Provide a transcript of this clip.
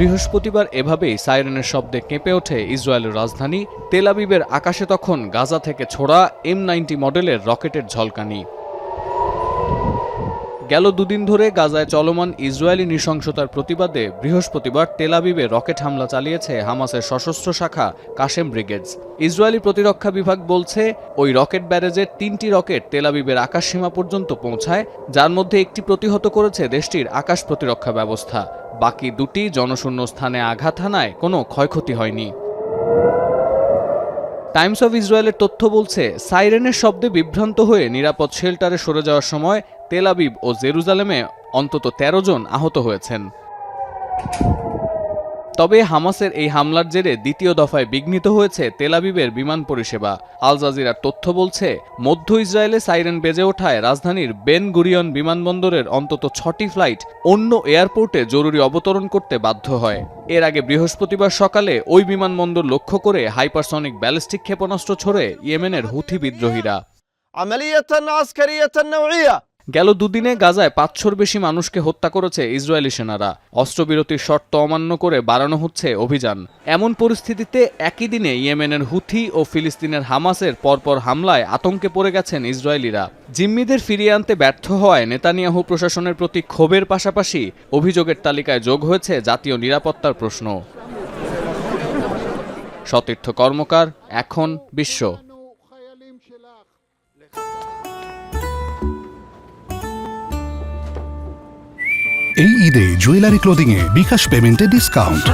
বৃহস্পতিবার এভাবেই সাইরেনের শব্দে কেঁপে ওঠে ইসরায়েলের রাজধানী তেল আবিবের আকাশে তখন গাজা থেকে ছোড়া M90 মডেলের রকেটের ঝলকানি। গেল দুদিন ধরে গাজায় চলমান ইসরায়েলি নৃশংসতার প্রতিবাদে বৃহস্পতিবার তেল আবিবে রকেট হামলা চালিয়েছে হামাসের সশস্ত্র শাখা কাশেম ব্রিগেডস। ইসরায়েলি প্রতিরক্ষা বিভাগ বলছে ওই রকেট ব্যারেজের 3টি রকেট তেল আবিবের আকাশসীমা পর্যন্ত পৌঁছায়, যার মধ্যে একটি প্রতিহত করেছে দেশটির আকাশ প্রতিরক্ষা ব্যবস্থা। বাকি দুটি জনশূন্য স্থানে আঘাত হানায় কোনো ক্ষয়ক্ষতি হয়নি। টাইমস অফ ইসরায়েলের তথ্য বলছে, সাইরেনের শব্দে বিভ্রান্ত হয়ে নিরাপদ শেল্টারে সরে যাওয়ার সময় তেল আবিব ও জেরুজালেমে অন্তত 13 জন আহত হয়েছেন। তবে হামাসের এই হামলার জেরে দ্বিতীয় দফায় বিঘ্নিত হয়েছে তেল আবিবের বিমান পরিষেবা। আল জাজিরার তথ্য বলছে, মধ্য ইসরায়েলে সাইরেন বেজে ওঠায় রাজধানীর বেন গুরিয়ন বিমানবন্দরের অন্তত 6টি ফ্লাইট অন্য এয়ারপোর্টে জরুরি অবতরণ করতে বাধ্য হয়। এর আগে বৃহস্পতিবার সকালে ওই বিমানবন্দর লক্ষ্য করে হাইপারসনিক ব্যালিস্টিক ক্ষেপণাস্ত্র ছোড়ে ইয়েমেনের হুথি বিদ্রোহীরা। গেল দুদিনে গাজায় 500-র বেশি মানুষকে হত্যা করেছে ইসরায়েলি সেনারা। অস্ত্রবিরতির শর্ত অমান্য করে বাড়ানো হচ্ছে অভিযান। এমন পরিস্থিতিতে একই দিনে ইয়েমেনের হুথি ও ফিলিস্তিনের হামাসের পরপর হামলায় আতঙ্কে পড়ে গেছেন ইসরায়েলিরা। জিম্মিদের ফিরিয়ে আনতে ব্যর্থ হওয়ায় নেতানিয়াহু প্রশাসনের প্রতি ক্ষোভের পাশাপাশি অভিযোগের তালিকায় যোগ হয়েছে জাতীয় নিরাপত্তার প্রশ্ন। সতীর্থ কর্মকার, এখন বিশ্ব। এই ঈদে জুয়েলারি ক্লোদিংয়ে বিকাশ পেমেন্টে ডিসকাউন্ট।